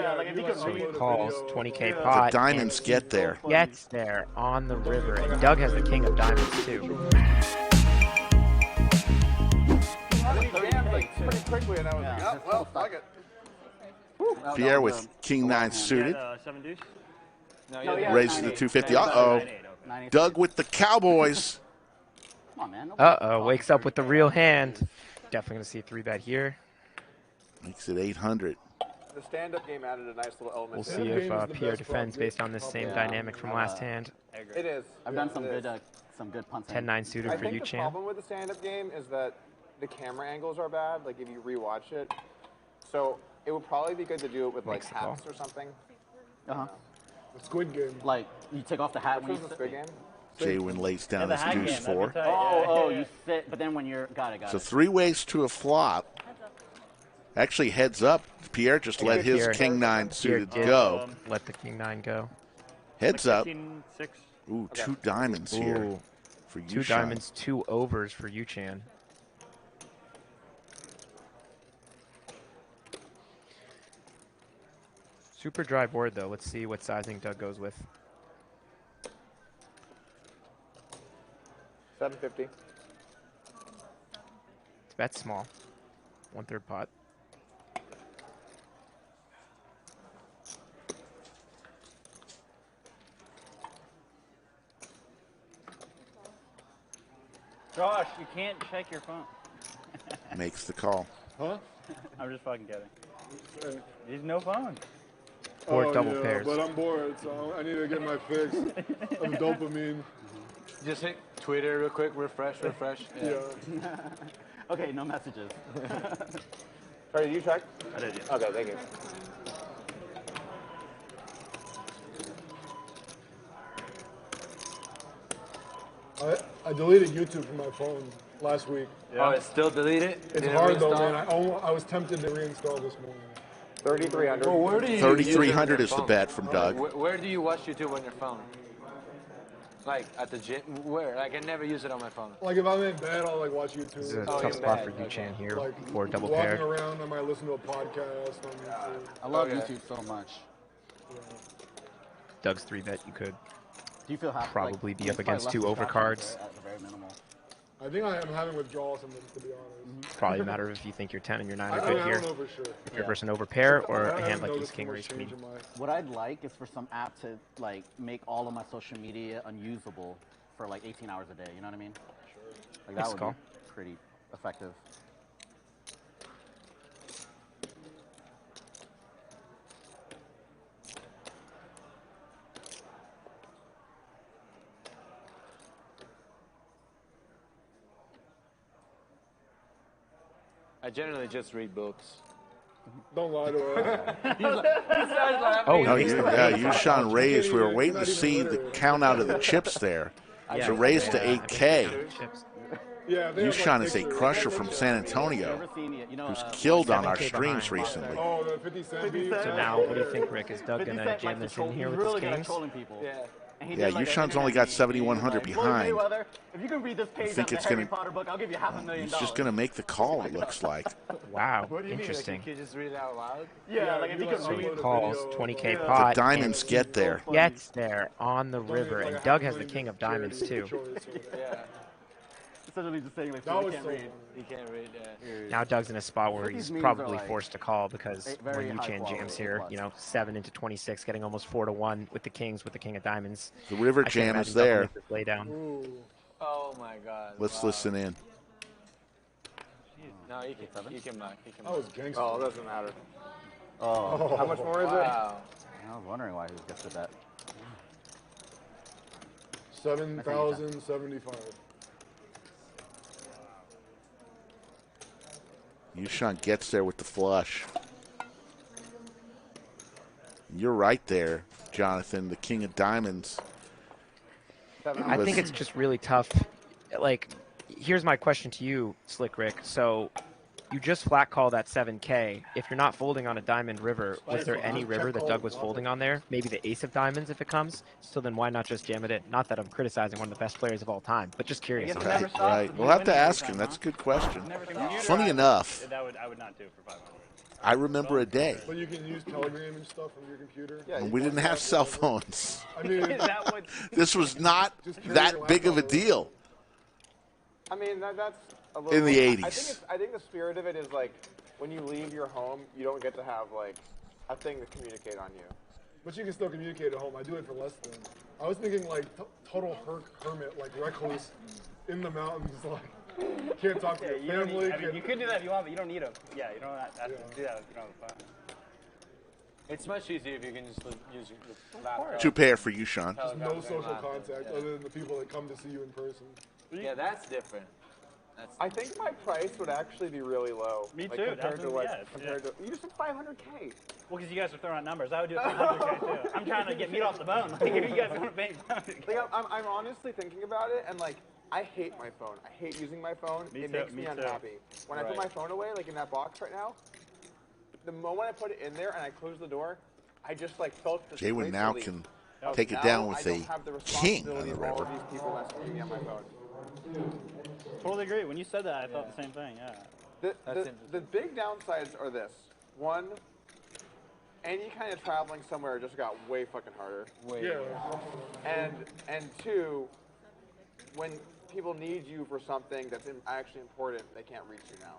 Yeah, like if you could read calls 20K pot. The diamonds get there. Gets there on the river, and Doug has the king of diamonds too. Pretty quickly, and I was like, oh, well, fuck it. Pierre with king 9 suited. 7 deuce? Raises the 250. Uh-oh. Doug with the Cowboys. Come on, man. Uh-oh, wakes up with the real hand. Definitely going to see a 3-bet here. Makes it 800. The stand-up game added a nice little element. We'll see if Pierre defends based on this same dynamic from last hand. It is. I've done some good punts. 10-9 suited for I think the Yoochan. problem with the stand-up game is that the camera angles are bad, like if you rewatch it. So it would probably be good to do it with like Makes the call. hats or something. Uh-huh. The Squid Game. Like, you take off the hat Which when was you the Squid Game? Jaywin lays down his deuce 4. Oh, you sit, but then when you're, got it. So 3 ways to a flop. Actually, heads up. Pierre just let his Pierre. king 9 suited Pierre did go. Let the king 9 go. Heads up. 6. Ooh, 2 diamonds here Ooh, for Yoochan. 2 diamonds, 2 overs for Yoochan. Super dry board though. Let's see what sizing Doug goes with. 750. It's bet small. 1/3 pot. Josh, you can't check your phone. Makes the call. Huh? I'm just fucking kidding. There's no phone. Or double pairs. But I'm bored, so I need to get my fix of dopamine. Just hit Twitter real quick, refresh. Yeah. Okay, no messages. Sorry, did you check? I did, yeah. Okay, thank you. I deleted YouTube from my phone last week. Oh, it's still deleted? It's hard though, man. I was tempted to reinstall this morning. 3,300. Well, where do you 3,300 is the bet from Doug. Where do you watch YouTube on your phone? Like at the gym? Where? Like I never use it on my phone. Like if I'm in bed, I'll like watch YouTube. This is a Oh, tough you're spot mad. for Yoochan here Like for double walking pair. around, I might listen to a podcast on YouTube. I love Okay. YouTube so much. Doug's 3-bet, you could. Do you feel happy? Probably like, be you up probably against less 2 distractions overcards. At the very minimal. I think I am having withdrawal symptoms, to be honest. Probably a matter of if you think your 10 and your 9 I are good don't here. know for sure. If you're versus an overpair or I a hand haven't like noticed ace king too or much ace queen. change in my- What I'd like is for some app to like make all of my social media unusable for like 18 hours a day. You know what I mean? Sure. Like that Nice would call. be pretty effective. I generally just read books. Don't lie to us. Oh, No, he's yeah, Yoochan raised. We were waiting to see the count out of the chips there. Yeah. So raised to 8K. Chips. Yeah, they have, Yoochan like, is a pictures. crusher from San Antonio Ever seen it? You know, who's killed on our 7K streams behind. recently. Oh, the 50 Cent beat? So now, what do you think, Rick? Is Doug 50 going to Cent jam likes this to troll. in here He's with his really good at kings? trolling people. Yeah. And he Yeah, did, like, Yoochan's an only got internet 7,100 meeting, like, behind. Floyd Mayweather, if you can read this page think of the it's Harry gonna- Potter book, I'll give you $500,000. He's just going to make the call, it looks like. Wow, What do you interesting. mean? Like, you can just read it out loud? Yeah, like if you like, can So read he upload a calls video of, 20K uh, The pot. diamonds and get there. Gets there on the river, and Doug has the king of diamonds too. Yeah. essentially just saying like, That I was can't so read. funny. You can't read that. Now Doug's in a spot where These he's memes probably are, like, forced to call because very when high Yoochan quality, jams here, plus. you know, 7 into 26, getting almost 4-1 with the kings, with the king of diamonds. The river I can't jam imagine is Doug can there. make this lay down. Ooh. Oh my God. Let's wow. listen in. No, you can mark. You can That mark. was gangster. Oh, it doesn't matter. Oh, How much more is it? Wow. I was wondering why he was gifted that. 7,075. Yoochan gets there with the flush. You're right there, Jonathan, the king of diamonds. I think it's just really tough. Like, here's my question to you, Slick Rick. So, you just flat call that 7K. If you're not folding on a diamond river, was there any river that Doug was folding on there? Maybe the ace of diamonds if it comes. So then why not just jam it in? Not that I'm criticizing one of the best players of all time, but just curious. on that. Right. We'll have to ask him. That's a good question. Funny enough, I would not do it for 500. I remember a day But you can use Telegram and stuff from your computer. Yeah, when we didn't have cell phones. I mean, Is that what? This was not Just carry that your big of a laptop around. deal. I mean, that's a little. In the I 80s. I think the spirit of it is like when you leave your home, you don't get to have like a thing to communicate on you. but you can still communicate at home. I do it for less than. I was thinking like total hermit, like recluse in the mountains, like can't talk to Yeah, your you don't family. need, I mean, can't- you could do that if you want, but you don't need them. Yeah, you don't have to do that if you don't have a phone. It's much easier if you can just use your laptop. Two pair for you, Sean. Just no social contact other than the people that come to see you in person. Yeah, that's different. That's I think my price would actually be really low. Me like, too, Compared to definitely, what? yeah, Compared to you just said 500K. Well, because you guys are throwing out numbers. I would do it for 100K too. I'm trying to get meat off the bone. Like, if you guys want to pay 100K. Like I'm honestly thinking about it, and like I hate my phone. I hate using my phone. Me It too, makes me me too. unhappy. When I put my phone away, like in that box right now, the moment I put it in there and I close the door, I just like felt this Jaywin great now relief. can Of take it now down I with don't a have the king on responsibility the of all river. of these people messaging me on my phone. Totally agree. When you said that, I thought the same thing. Yeah. The big downsides are this. One, any kind of traveling somewhere just got way fucking harder. Yeah. And two, when people need you for something that's actually important, they can't reach you now.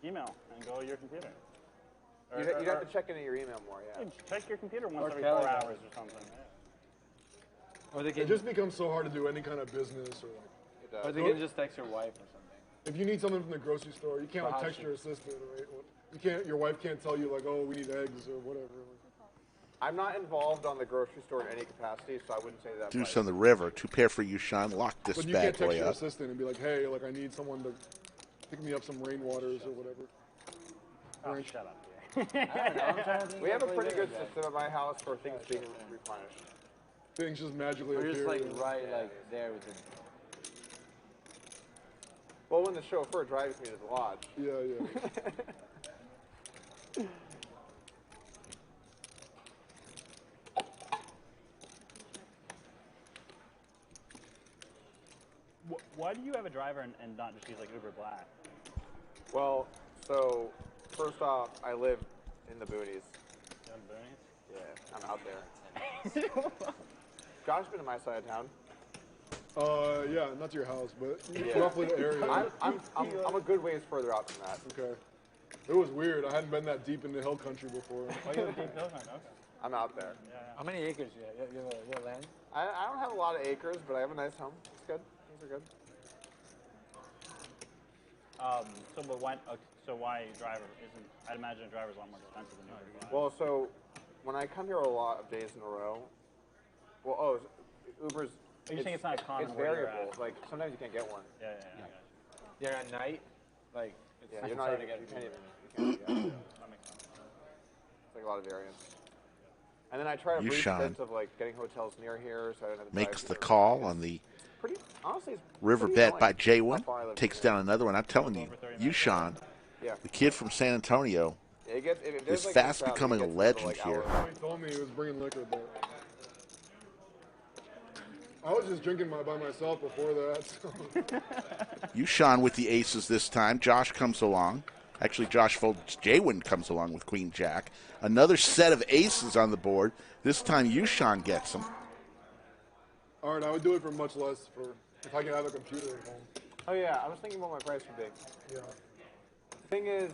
Email and go to your computer. You'd have to check into your email more, yeah. Check your computer once every Telegram. 4 hours or something. Yeah. or they It can just becomes so hard to do any kind of business or like. It does. or they can just text your wife or something. If you need something from the grocery store, you can't like text your assistant, right? You can't. Your wife can't tell you like, oh, we need eggs or whatever. I'm not involved on the grocery store in any capacity, so I wouldn't say that. Deuce on the river. Two pair for you, Sean. Lock this But you bad can't text boy your up. assistant and be like, hey, like I need someone to pick me up some rainwaters or whatever. Oh, Right. shut up. I don't know. I'm trying to think We have a what pretty they good do. system at my house for things being replenished. Things just magically We're just appear. like yeah. right like there with it. Well, when the chauffeur drives me to the lodge. Yeah, yeah. Why do you have a driver and not just use like Uber Black? Well, so first off, I live in the boonies. You know, boonies? Yeah, I'm out there. Josh's been to my side of town. Yeah, not to your house, but Yeah. roughly the area. I'm a good ways further out than that. Okay. It was weird. I hadn't been that deep into hill country before. Oh, you have a deep hill country. Okay. I'm out there. How many acres do you have? You have land? I don't have a lot of acres, but I have a nice home. It's good. Things are good. So why driver isn't? I'd imagine a driver's a lot more expensive than Uber Black. Well, so when I come here a lot of days in a row, Uber's. Are you saying it's not common It's where you're variable. at? Like sometimes you can't get one. Yeah, I got you. Yeah, at night, like it's Yeah, you're not. hard to You get. can't even. That makes sense. It's like a lot of variance. And then I try to Yoochan breach bits of like getting hotels near here, so I don't have to Makes drive the here. call on the Pretty honestly, it's river pretty bet by annoying how Jaywin. far I live Takes from down another one. I'm telling you, Yoochan, Yeah. the kid from San Antonio, here. It gets, if there's, is like, fast some traffic, becoming it a gets legend like here. hour. He told me he was bringing liquor, but I was just drinking by myself before that. So. Yoochan with the aces this time. Josh comes along. Actually, Josh folds. Jaywin comes along with Queen Jack. Another set of aces on the board. This time Yoochan gets them. All right, I would do it for much less if I could have a computer at home. Oh yeah, I was thinking what my price would be. Yeah. Thing is,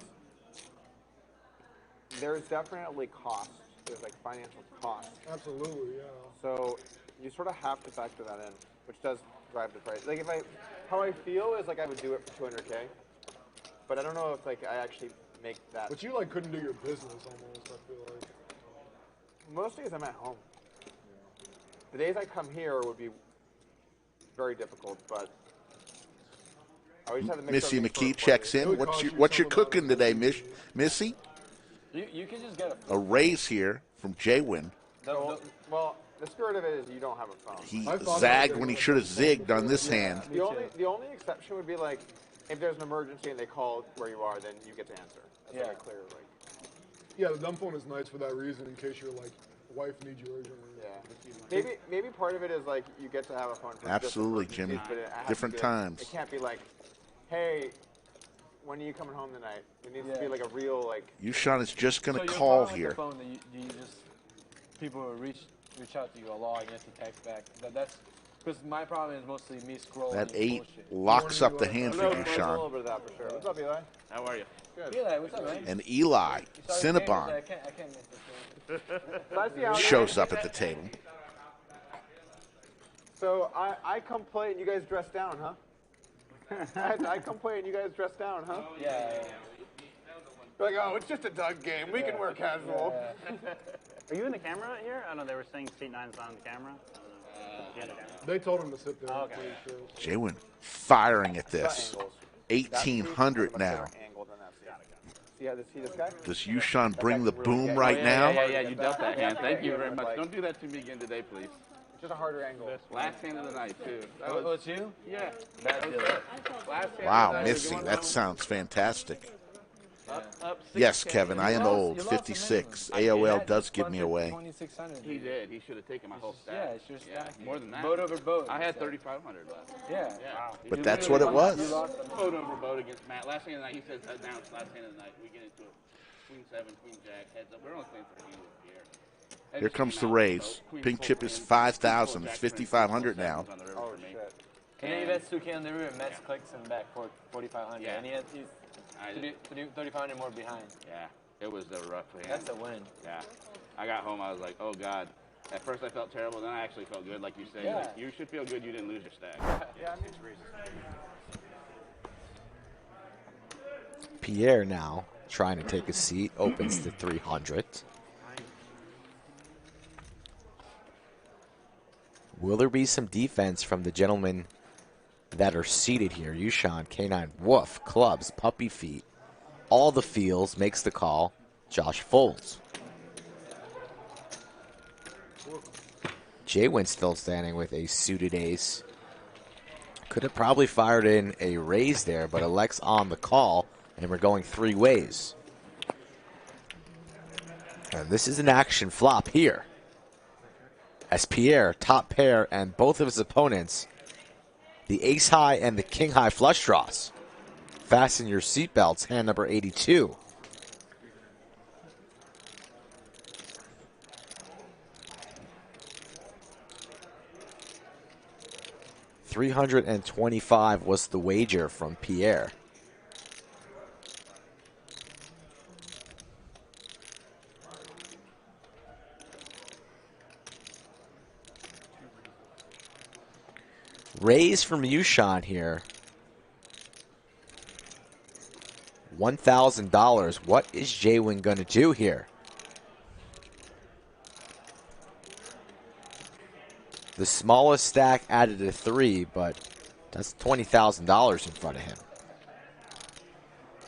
there's definitely cost. There's like financial cost. Absolutely, yeah. So you sort of have to factor that in, which does drive the price. Like how I feel is like I would do it for 200K, but I don't know if like I actually make that. But you like couldn't do your business almost, I feel like. Most days I'm at home. The days I come here would be very difficult, but I would just have to make Missy sure everything's McKee sort of checks plain. in. would What's cost your, you what's your some cooking amount of today, money. Missy? You can just get a. A raise here from Jaywin. Well, the spirit of it is you don't have a phone. He I thought zagged about when he it. should have zigged on this hand. The only exception would be like if there's an emergency and they call where you are, then you get to answer. That's like a clear like. Yeah, the dumb phone is nice for that reason, in case your like wife needs you urgently. Yeah. Maybe part of it is like you get to have a phone for just Absolutely, emergencies, Jimmy. but it has to Different be- times. It can't be like, hey, when are you coming home tonight? It needs to be like a real like. Yoochan is just going So to your call problem with here. the phone that you just people will reach out to you a lot and you have to text back. That's because my problem is mostly me scrolling. That and 8 bullshit. locks up the hand for There's a Yoochan. little bit of that for sure. What's up, Eli? How are you? Good. Eli, what's up, man? And Eli, You saw his game? Cinnabon, I can't miss this game. So I see how shows up at the table. So I come play and you guys dress down, huh? I come play and you guys dress down, huh? Yeah. You're like, oh, it's just a Doug game. We can wear casual. Are you in the camera here? I don't know. They were saying seat 9's on the camera. I don't know. They told him to sit there. Oh, okay. Jaywin firing at this. Angles. 1,800 now. Angled on that seat. See this guy? Does Yoochan bring the boom good. right now? Yeah, you dealt that hand. Thank you very Like- much. Don't do that to me again today, please. Just a harder angle. Last hand of the night, too. That Oh, was, it's you? yeah. Bad deal. Last hand Wow, of the night. Missy, that sounds fantastic. Up Yes, 6K. Kevin, I am lost- old, you lost 56. I did AOL that. does give me Funded away. 2,600. He did. He should have taken my whole stack. Yeah, it's your stack. More than that. Boat over boat. I had 3,500 left. Yeah. Yeah. But You that's what it literally was. lost them. Boat over boat against Matt. Last hand of the night, he says announced last hand of the night. We get into it. Queen 7, Queen Jack, heads up. We're only playing for a hand with Pierre. I Here just comes came the out, raise. so Queen Pink full chip is hand, 5,000. Queen It's full Jack, 5,500 Queen full now. sevens on the river Oh, for me. shit. And then you bet Suki on the river, Mets clicks him back for 4,500. Yeah. And he's I to did. do 3,500 more behind. Yeah, it was a rough hand. That's a win. Yeah. I got home, I was like, oh, God. At first I felt terrible, then I actually felt good, like you say. Yeah. Like, you should feel good you didn't lose your stack. Yeah, I mean, Pierre now trying to take a seat, opens to 300. Will there be some defense from the gentlemen that are seated here? Yoochan, K9, Woof, Clubs, Puppy Feet, all the feels, makes the call. Josh Folds. Jaywin still standing with a suited ace. Could have probably fired in a raise there, but elects on the call, and we're going 3 ways. And this is an action flop here. As Pierre, top pair, and both of his opponents, the ace high and the king high flush draws. Fasten your seatbelts, hand number 82. $325 was the wager from Pierre. Raise from Yoochan here. $1,000. What is Jaywin going to do here? The smallest stack added a 3, but that's $20,000 in front of him.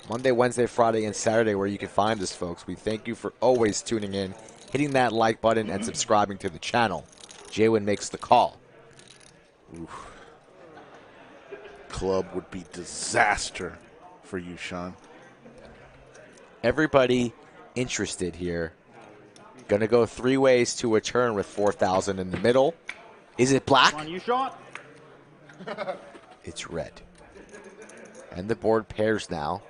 Monday, Wednesday, Friday, and Saturday where you can find us, folks. We thank you for always tuning in, hitting that like button, and subscribing to the channel. Jaywin makes the call. Oof. Club would be disaster for Yoochan. Everybody interested here. Gonna go 3 ways to a turn with 4,000 in the middle. Is it black? Come on, you shot. It's red. And the board pairs now.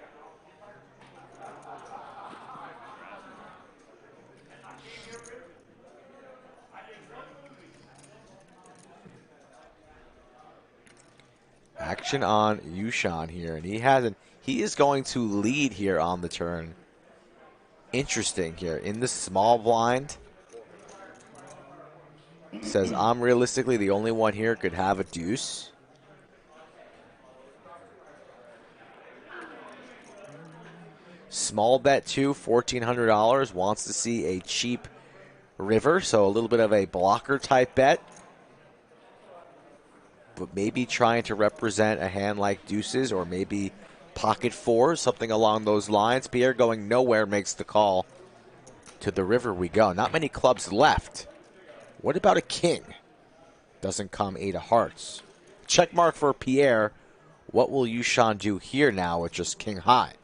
Action on Yoochan here, and he is going to lead here on the turn. Interesting here in the small blind. Says I'm realistically the only one here could have a deuce. Small bet too, $1,400. Wants to see a cheap river, so a little bit of a blocker type bet. But maybe trying to represent a hand like deuces or maybe pocket fours, something along those lines. Pierre going nowhere makes the call. To the river we go. Not many clubs left. What about a king? Doesn't come 8 of hearts. Check mark for Pierre. What will Yoochan do here now with just king high?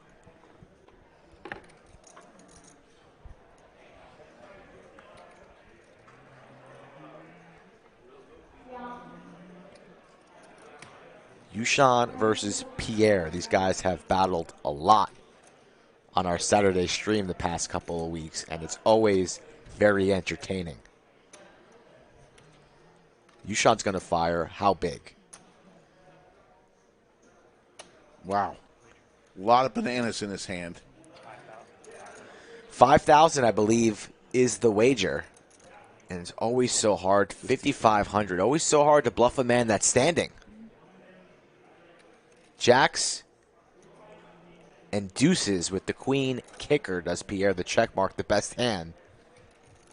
Yoochan versus Pierre. These guys have battled a lot on our Saturday stream the past couple of weeks, and it's always very entertaining. Yoochan's going to fire. How big? Wow. A lot of bananas in his hand. 5,000, I believe, is the wager. And it's always so hard. 5,500. Always so hard to bluff a man that's standing. Jacks and deuces with the queen kicker. Does Pierre the check mark the best hand?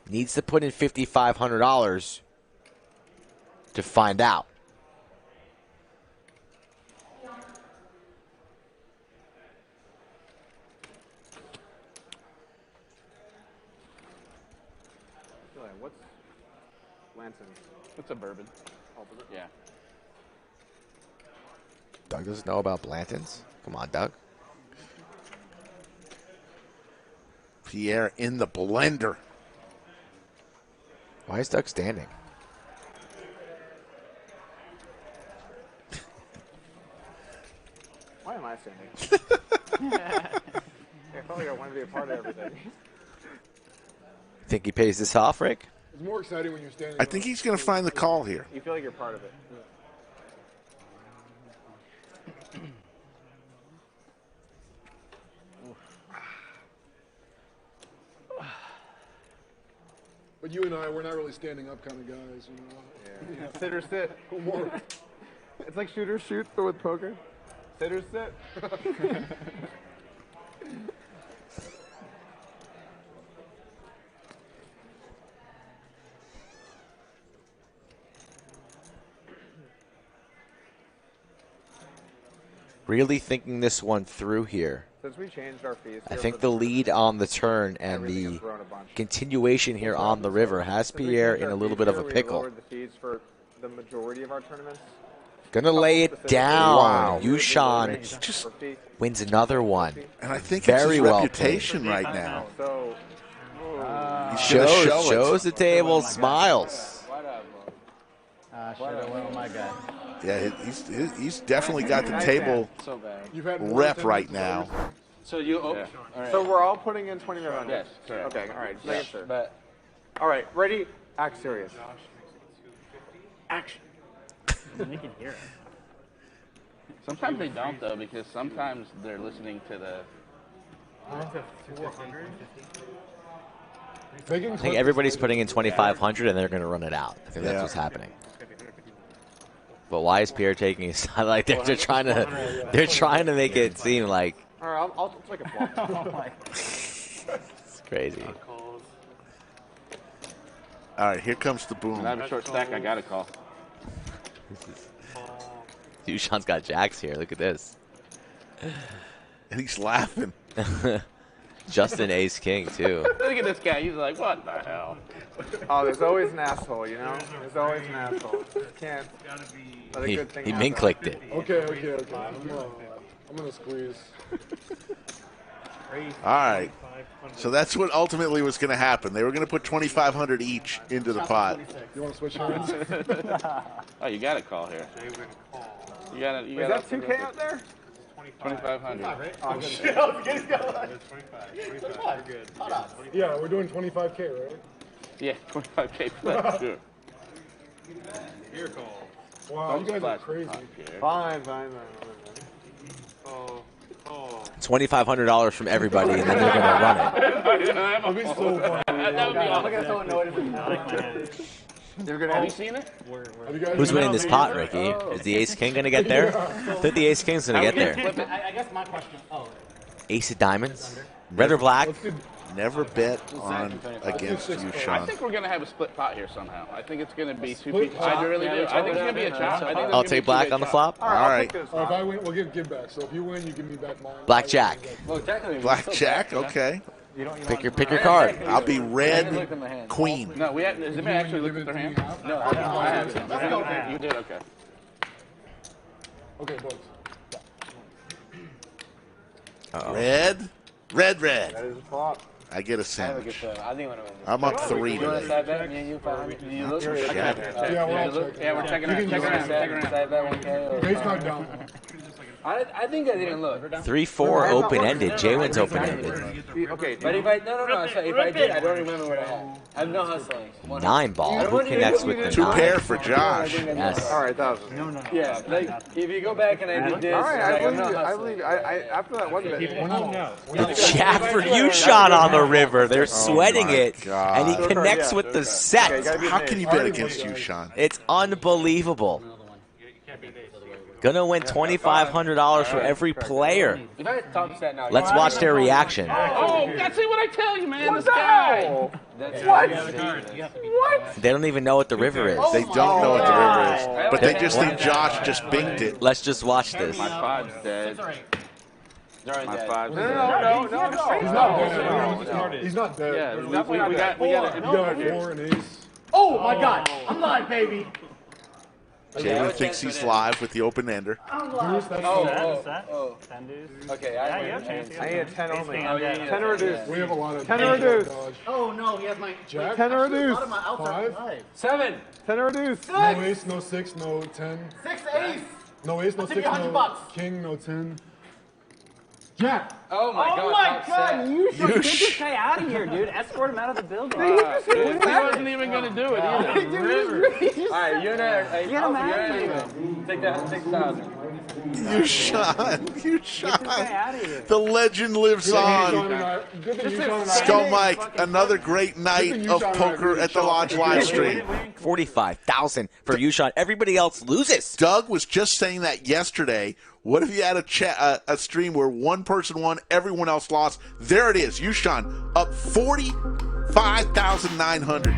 Needs to put in $5,500 to find out. What's Lansing? It's a bourbon. Yeah. Doug doesn't know about Blanton's? Come on, Doug. Pierre in the blender. Why is Doug standing? Why am I standing? I felt like I wanted to be a part of everything. Think he pays this off, Rick? It's more exciting when you're standing. I think he's going to find the call here. You feel like you're part of it. But you and I, we're not really standing up kind of guys, you know. Yeah. Sit or sit. More. It's like shoot or shoot, but with poker. Sit or sit. Really thinking this one through here. Since we changed our fees, I think the lead on the turn and the continuation here on the river has Pierre in a little bit of a pickle. We lowered the fees for the majority of our tournaments. Gonna lay it down. Wow. Yoochan Just wins another one. And I think Very it's his well reputation right now. So, He's gonna show it. Shows the table, smiles. Should have went with my guy. Yeah, he's definitely got the table So bad. You've had more rep attempts right at now. service. So you. Oh, yeah. all right. So we're all putting in 2,500. Yes, correct. Okay. All right. Just making sure. But All right. Ready? Act serious. Action. You can hear it. Sometimes they don't though, because sometimes they're listening to the. I think everybody's putting in 2,500 and they're gonna run it out. I think that's what's happening. But why is Pierre taking his side? Like they're trying to make it seem like All right. I'll take a flop. it's crazy. All right, here comes the boom. When I have a short stack, I got a call. Yoochan's got jacks here. Look at this. And he's laughing. Justin Ace King too. Look at this guy. He's like, what the hell? Oh, there's always an asshole, you know? There's always an asshole. You can't let a good thing He happen. min clicked it. Okay. I'm gonna squeeze. All right. So that's what ultimately was going to happen. They were going to put 2,500 each into the pot. You want to switch hands? Oh, you got a call here. You got Is that 2K out there? 2,500. Oh, shit. Yeah, we're doing 25K, right? Yeah, 25K plus. Sure. Wow, you guys are crazy. Fine. $2,500 from everybody, and then they're gonna run it. That'd be so fun. That would be I'm awesome. looking at someone notice. You're gonna Have you seen it? Have you guys Who's been winning out this there pot, yet? Ricky? Is the Ace King gonna get there? I think the Ace King's gonna get there. I guess my question. Ace of Diamonds, red or black? Let's do Never bet on against you, I Sean. think we're gonna have a split pot here somehow. I think it's gonna be two Split people. pot? I really do. I think it's gonna be a chop. I think there's I'll gonna be take a black two-way on the chop. flop. All right. if I win, we'll give back. So if you win, you give me back mine. Blackjack. well, technically, Blackjack, okay. Pick your card. I'll be red queen. No, we have. Does anybody actually look at their hand? No, I haven't. You did okay. Okay, boys. Red. That is a flop. I get a I have a good sandwich. feeling. I think I'm gonna win this. I'm up 3 You want to today. side bet me and you 500? Do you look? Check. Yeah, we're all checking. Yeah, we're checking You out. can Checking use out. it. Checking out. Side bet 1K. Base card down. I think I didn't look. 3-4 open-ended. Jaywin's open-ended. Okay, But if I if I did, I don't remember what I had. I have no hustling. 9-ball. Who connects with the 2 9? pair for Josh. Yes. all right, 1,000. Yeah, like if you go back and I did this, All right, like, I I'm believe not you. I hustling. believe you. After that one bit. Jack for Yoochan on the river. They're sweating my it, God. and he connects with the set. How can you bet against you, Sean? It's unbelievable. Gonna win $2,500 for every player. If I had top set now, Let's watch their reaction. Oh, that's what I tell you, man. This guy. They don't even know what the river is. They don't know what the river is, but they just think Josh just binked it. Let's just watch this. My 5's dead. My 5's dead. No. He's not dead. Yeah, we got You got a 4 and ace. Oh my God, I'm live, baby. Jaywin thinks he's live with the open ender. Deuce, that's Oh. 10 dudes. Okay, Yeah, I you have a chance. I need a 10 only. Oh, yeah, 10 or a deuce. We have a lot of 10 or a deuce. dodge. Oh no, he has my Jack? 10 or a deuce. A lot of my outs are 5? live. 7. 10 or a deuce. No ace, no 6, no 10. 6 ace. No ace, no I'll take 6, you $100 no bucks. king, no 10. Jack! Oh my God! Top set. You should get this guy out of here, dude. Escort him out of the building. He wasn't even going to do it either. All right, you and I. Get him out of here. Take that 6,000. Yoochan. Out of here. The legend lives on. Skull Mike, another great night of poker at the Lodge live stream. $45,000 for Yoochan. Everybody else loses. Doug was just saying that yesterday. What if you had a stream where one person won, everyone else lost? There it is. Yoochan up 45,900.